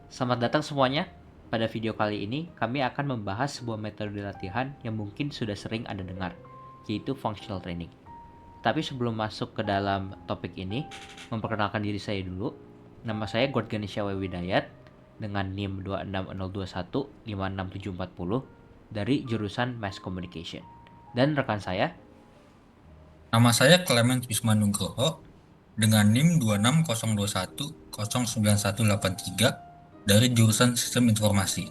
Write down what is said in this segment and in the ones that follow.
Selamat datang semuanya. Pada video kali ini, kami akan membahas sebuah metode latihan yang mungkin sudah sering Anda dengar, yaitu functional training. Tapi sebelum masuk ke dalam topik ini, memperkenalkan diri saya dulu. Nama saya Gord Ganesha Widayat dengan NIM 26021567040 dari jurusan Mass Communication. Dan rekan saya, Nama saya Clement Wisma Nugroho dengan NIM 2602109183 dari jurusan Sistem Informasi.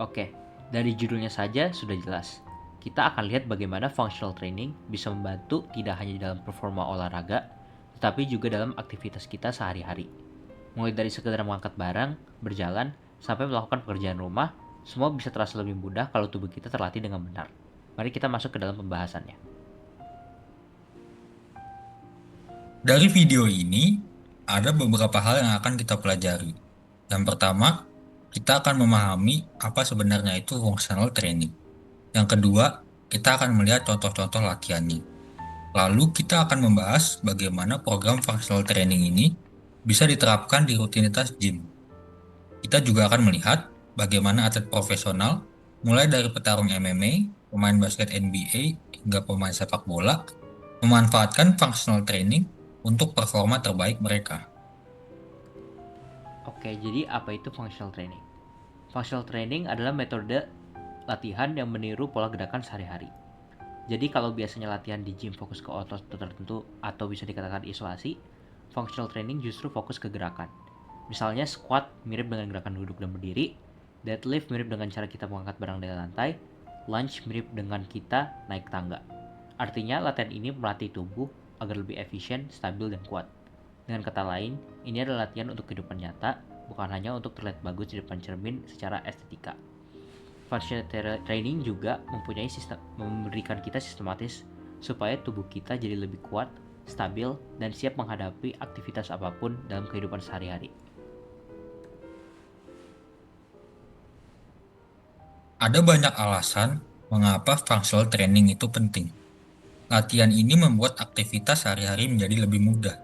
oke, dari judulnya saja sudah jelas. Kita akan lihat bagaimana functional training bisa membantu tidak hanya dalam performa olahraga, tetapi juga dalam aktivitas kita sehari-hari. Mulai dari sekedar mengangkat barang, berjalan, sampai melakukan pekerjaan rumah, semua bisa terasa lebih mudah kalau tubuh kita terlatih dengan benar. Mari kita masuk ke dalam pembahasannya. Dari video ini, ada beberapa hal yang akan kita pelajari. Yang pertama, kita akan memahami apa sebenarnya itu functional training. Yang kedua, kita akan melihat contoh-contoh latihannya. Lalu kita akan membahas bagaimana program functional training ini bisa diterapkan di rutinitas gym. Kita juga akan melihat bagaimana atlet profesional, mulai dari petarung MMA, pemain basket NBA, hingga pemain sepak bola, memanfaatkan functional training untuk performa terbaik mereka. Oke, jadi apa itu functional training? Functional training adalah metode latihan yang meniru pola gerakan sehari-hari. Jadi kalau biasanya latihan di gym fokus ke otot tertentu atau bisa dikatakan isolasi, functional training justru fokus ke gerakan. Misalnya squat mirip dengan gerakan duduk dan berdiri, deadlift mirip dengan cara kita mengangkat barang dari lantai, lunge mirip dengan kita naik tangga. Artinya latihan ini melatih tubuh agar lebih efisien, stabil, dan kuat. Dengan kata lain, ini adalah latihan untuk kehidupan nyata, bukan hanya untuk terlihat bagus di depan cermin secara estetika. Functional training juga mempunyai sistem memberikan kita sistematis supaya tubuh kita jadi lebih kuat, stabil, dan siap menghadapi aktivitas apapun dalam kehidupan sehari-hari. Ada banyak alasan mengapa functional training itu penting. Latihan ini membuat aktivitas sehari-hari menjadi lebih mudah.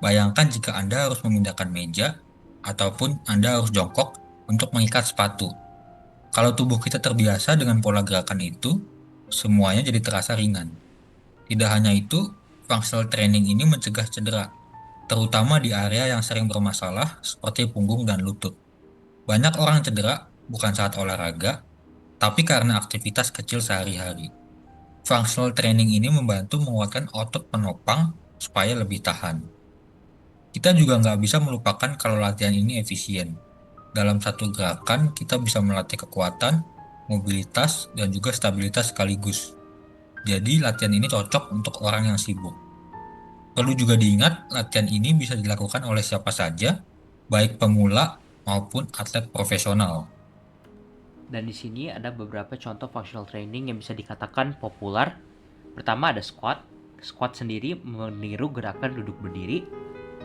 Bayangkan jika Anda harus memindahkan meja, ataupun Anda harus jongkok untuk mengikat sepatu. Kalau tubuh kita terbiasa dengan pola gerakan itu, semuanya jadi terasa ringan. Tidak hanya itu, functional training ini mencegah cedera, terutama di area yang sering bermasalah seperti punggung dan lutut. Banyak orang cedera bukan saat olahraga, tapi karena aktivitas kecil sehari-hari. Functional training ini membantu menguatkan otot penopang supaya lebih tahan. Kita juga nggak bisa melupakan kalau latihan ini efisien. Dalam satu gerakan, kita bisa melatih kekuatan, mobilitas, dan juga stabilitas sekaligus. Jadi, latihan ini cocok untuk orang yang sibuk. Perlu juga diingat, latihan ini bisa dilakukan oleh siapa saja, baik pemula maupun atlet profesional. Dan di sini ada beberapa contoh functional training yang bisa dikatakan populer. Pertama ada squat. Squat sendiri meniru gerakan duduk berdiri.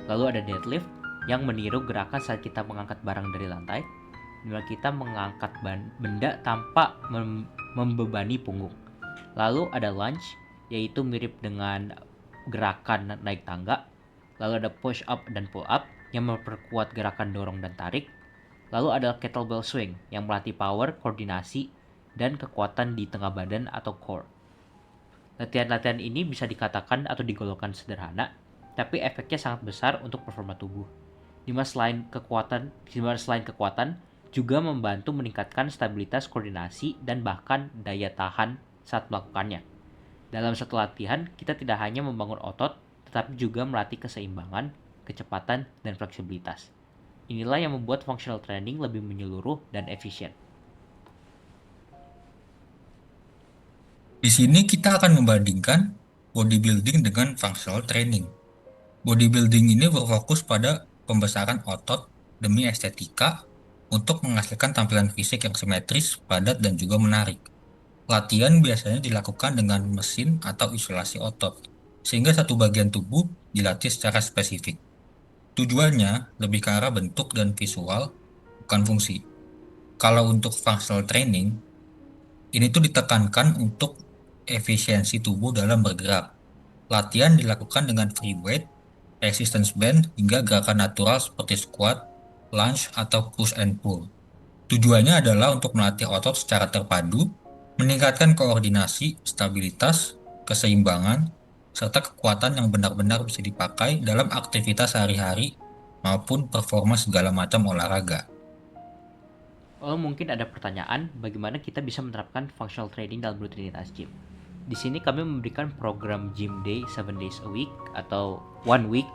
Lalu ada deadlift yang meniru gerakan saat kita mengangkat barang dari lantai, di mana kita mengangkat benda tanpa membebani punggung. Lalu ada lunge, yaitu mirip dengan gerakan naik tangga. Lalu ada push up dan pull up yang memperkuat gerakan dorong dan tarik. Lalu ada kettlebell swing yang melatih power, koordinasi, dan kekuatan di tengah badan atau core. Latihan-latihan ini bisa dikatakan atau digolongkan sederhana, tapi efeknya sangat besar untuk performa tubuh. Di mana selain kekuatan juga membantu meningkatkan stabilitas koordinasi dan bahkan daya tahan saat melakukannya. Dalam satu latihan, kita tidak hanya membangun otot, tetapi juga melatih keseimbangan, kecepatan, dan fleksibilitas. Inilah yang membuat functional training lebih menyeluruh dan efisien. Di sini kita akan membandingkan bodybuilding dengan functional training. Bodybuilding ini berfokus pada pembesaran otot demi estetika untuk menghasilkan tampilan fisik yang simetris, padat, dan juga menarik. Latihan biasanya dilakukan dengan mesin atau isolasi otot, sehingga satu bagian tubuh dilatih secara spesifik. Tujuannya lebih ke arah bentuk dan visual, bukan fungsi. Kalau untuk functional training, ini tuh ditekankan untuk efisiensi tubuh dalam bergerak. Latihan dilakukan dengan free weight, resistance band, hingga gerakan natural seperti squat, lunge, atau push and pull. Tujuannya adalah untuk melatih otot secara terpadu, meningkatkan koordinasi, stabilitas, keseimbangan, serta kekuatan yang benar-benar bisa dipakai dalam aktivitas sehari-hari maupun performa segala macam olahraga. Oh, mungkin ada pertanyaan, bagaimana kita bisa menerapkan functional training dalam rutinitas gym? Di sini kami memberikan program gym day 7 days a week atau 1 week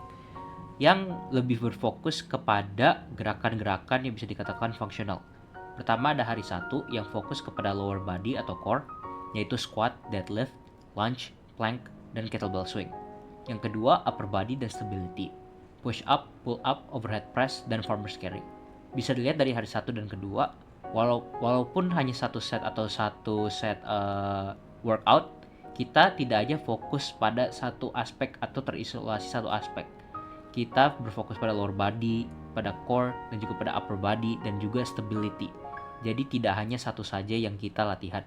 yang lebih berfokus kepada gerakan-gerakan yang bisa dikatakan fungsional. Pertama ada hari 1 yang fokus kepada lower body atau core, yaitu squat, deadlift, lunge, plank, dan kettlebell swing. Yang kedua upper body dan stability, push up, pull up, overhead press, dan farmer's carry. Bisa dilihat dari hari 1 dan kedua, walaupun hanya satu set workout, kita tidak hanya fokus pada satu aspek atau terisolasi satu aspek. Kita berfokus pada lower body, pada core, dan juga pada upper body, dan juga stability. Jadi tidak hanya satu saja yang kita latihan.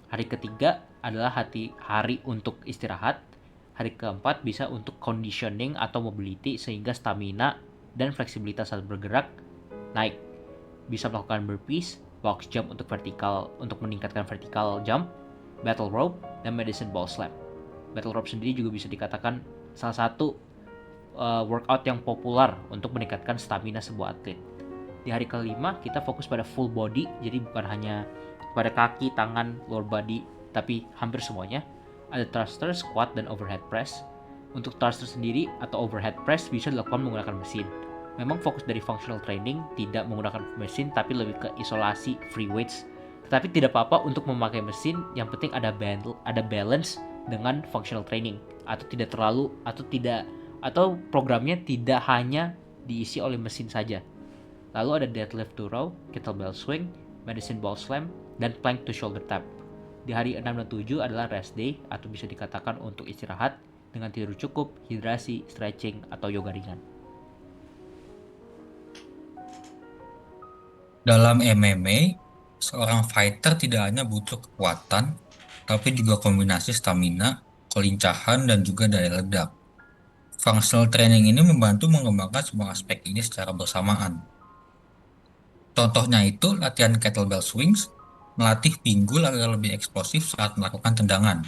Hari ketiga adalah hari untuk istirahat. Hari keempat bisa untuk conditioning atau mobility sehingga stamina dan fleksibilitas saat bergerak naik. Bisa melakukan burpees, box jump untuk meningkatkan vertical jump, battle rope, dan medicine ball slam. Battle rope sendiri juga bisa dikatakan salah satu workout yang populer untuk meningkatkan stamina sebuah atlet. Di hari kelima kita fokus pada full body, jadi bukan hanya pada kaki, tangan, lower body, tapi hampir semuanya. Ada thruster, squat, dan overhead press. Untuk thruster sendiri atau overhead press bisa dilakukan menggunakan mesin. Memang fokus dari functional training tidak menggunakan mesin, tapi lebih ke isolasi free weights. Tetapi tidak apa-apa untuk memakai mesin, yang penting ada balance dengan functional training, atau programnya tidak hanya diisi oleh mesin saja. Lalu ada deadlift to row, kettlebell swing, medicine ball slam, dan plank to shoulder tap. Di hari 6 dan 7 adalah rest day atau bisa dikatakan untuk istirahat dengan tidur cukup, hidrasi, stretching, atau yoga ringan. Dalam MMA, seorang fighter tidak hanya butuh kekuatan, tapi juga kombinasi stamina, kelincahan, dan juga daya ledak. Functional training ini membantu mengembangkan semua aspek ini secara bersamaan. Contohnya itu latihan kettlebell swings, melatih pinggul agar lebih eksplosif saat melakukan tendangan.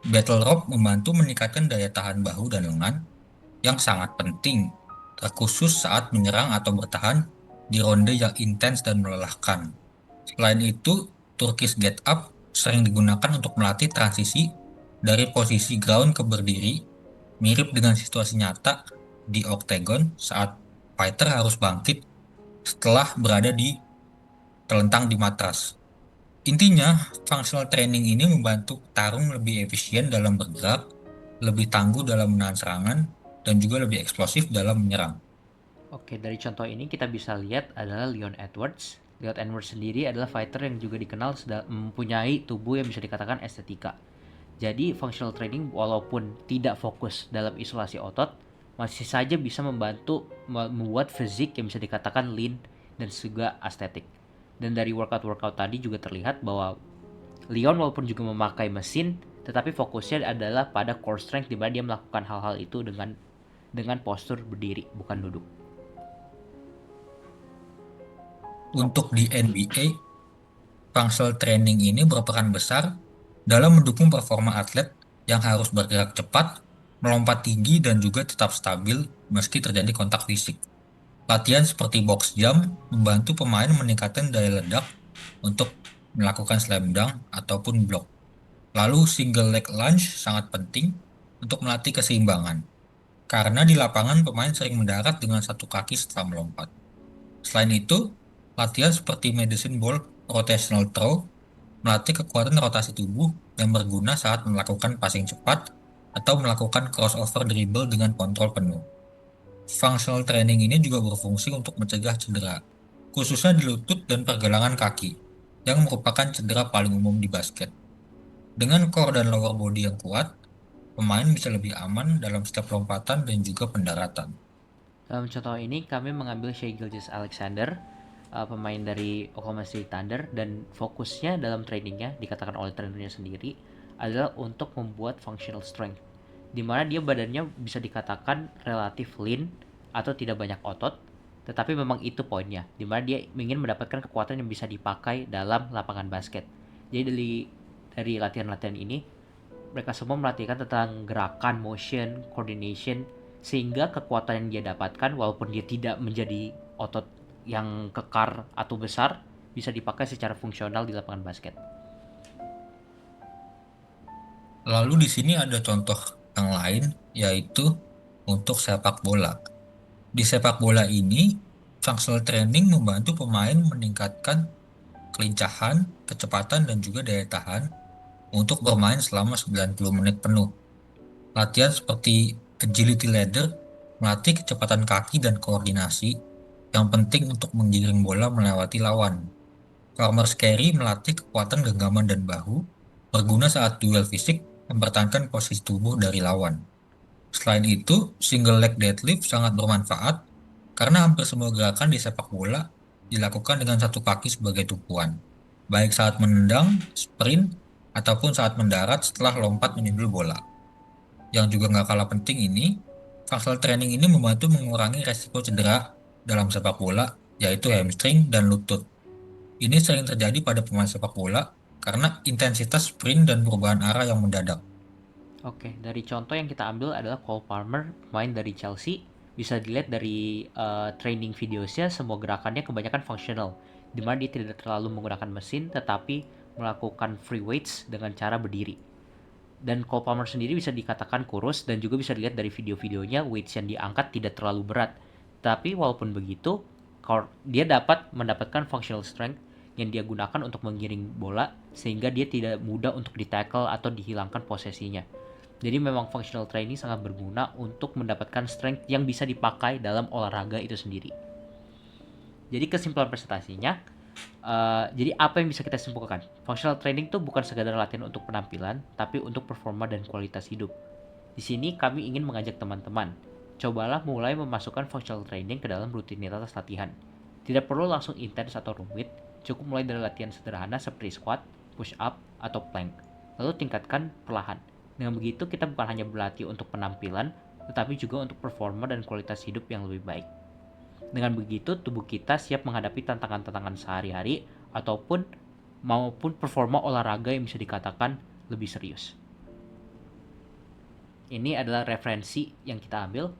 Battle rope membantu meningkatkan daya tahan bahu dan lengan, yang sangat penting, terkhusus saat menyerang atau bertahan di ronde yang intens dan melelahkan. Selain itu, Turkish get up sering digunakan untuk melatih transisi dari posisi ground ke berdiri, mirip dengan situasi nyata di oktagon saat fighter harus bangkit setelah berada di terlentang di matras. Intinya, functional training ini membantu tarung lebih efisien dalam bergerak, lebih tangguh dalam menahan serangan, dan juga lebih eksplosif dalam menyerang. Oke, dari contoh ini kita bisa lihat adalah Leon Edwards. Leon Edwards sendiri adalah fighter yang juga dikenal mempunyai tubuh yang bisa dikatakan estetika. Jadi functional training walaupun tidak fokus dalam isolasi otot, masih saja bisa membantu membuat fisik yang bisa dikatakan lean dan juga estetik. Dan dari workout tadi juga terlihat bahwa Leon walaupun juga memakai mesin, tetapi fokusnya adalah pada core strength di mana dia melakukan hal-hal itu dengan postur berdiri, bukan duduk. Untuk di NBA, functional training ini berperan besar dalam mendukung performa atlet yang harus bergerak cepat, melompat tinggi, dan juga tetap stabil meski terjadi kontak fisik. Latihan seperti box jump membantu pemain meningkatkan daya ledak untuk melakukan slam dunk ataupun block. Lalu single leg lunge sangat penting untuk melatih keseimbangan, karena di lapangan pemain sering mendarat dengan satu kaki setelah melompat. Selain itu, latihan seperti medicine ball rotational throw melatih kekuatan rotasi tubuh yang berguna saat melakukan passing cepat atau melakukan crossover dribble dengan kontrol penuh. Functional training ini juga berfungsi untuk mencegah cedera, khususnya di lutut dan pergelangan kaki, yang merupakan cedera paling umum di basket. Dengan core dan lower body yang kuat, pemain bisa lebih aman dalam setiap lompatan dan juga pendaratan. Dalam contoh ini kami mengambil Shai Gilgeous-Alexander, pemain dari Oklahoma City Thunder, dan fokusnya dalam trainingnya dikatakan oleh trainernya sendiri adalah untuk membuat functional strength, di mana dia badannya bisa dikatakan relatif lean atau tidak banyak otot, Tetapi memang itu poinnya, dimana dia ingin mendapatkan kekuatan yang bisa dipakai dalam lapangan basket. Jadi dari latihan-latihan ini, mereka semua melatihkan tentang gerakan, motion, coordination, sehingga kekuatan yang dia dapatkan, walaupun dia tidak menjadi otot yang kekar atau besar, bisa dipakai secara fungsional di lapangan basket. Lalu di sini ada contoh yang lain, yaitu untuk sepak bola. Di sepak bola ini, functional training membantu pemain meningkatkan kelincahan, kecepatan, dan juga daya tahan untuk bermain selama 90 menit penuh. Latihan seperti agility ladder melatih kecepatan kaki dan koordinasi yang penting untuk menggiring bola melewati lawan. Farmer's carry melatih kekuatan genggaman dan bahu, berguna saat duel fisik mempertahankan posisi tubuh dari lawan. Selain itu, single leg deadlift sangat bermanfaat karena hampir semua gerakan di sepak bola dilakukan dengan satu kaki sebagai tumpuan, baik saat menendang, sprint, ataupun saat mendarat setelah lompat menyundul bola. Yang juga nggak kalah penting ini, functional training ini membantu mengurangi resiko cedera dalam sepak bola, yaitu hamstring dan lutut. Ini sering terjadi pada pemain sepak bola karena intensitas sprint dan perubahan arah yang mendadak. Oke, dari contoh yang kita ambil adalah Cole Palmer, pemain dari Chelsea. Bisa dilihat dari training videosnya, semua gerakannya kebanyakan fungsional, di mana dia tidak terlalu menggunakan mesin, tetapi melakukan free weights dengan cara berdiri. Dan Cole Palmer sendiri bisa dikatakan kurus, dan juga bisa dilihat dari video-videonya, weights yang diangkat tidak terlalu berat. Tapi walaupun begitu, dia dapat mendapatkan functional strength yang dia gunakan untuk menggiring bola, sehingga dia tidak mudah untuk di-tackle atau dihilangkan posisinya. Jadi memang functional training sangat berguna untuk mendapatkan strength yang bisa dipakai dalam olahraga itu sendiri. Jadi kesimpulan presentasinya, jadi apa yang bisa kita simpulkan? Functional training itu bukan sekadar latihan untuk penampilan, tapi untuk performa dan kualitas hidup. Di sini kami ingin mengajak teman-teman, cobalah mulai memasukkan functional training ke dalam rutinitas latihan. Tidak perlu langsung intens atau rumit, cukup mulai dari latihan sederhana seperti squat, push up, atau plank. Lalu tingkatkan perlahan. Dengan begitu kita bukan hanya berlatih untuk penampilan, tetapi juga untuk performa dan kualitas hidup yang lebih baik. Dengan begitu tubuh kita siap menghadapi tantangan-tantangan sehari-hari ataupun maupun performa olahraga yang bisa dikatakan lebih serius. Ini adalah referensi yang kita ambil.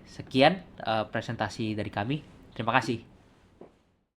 Sekian presentasi dari kami. Terima kasih.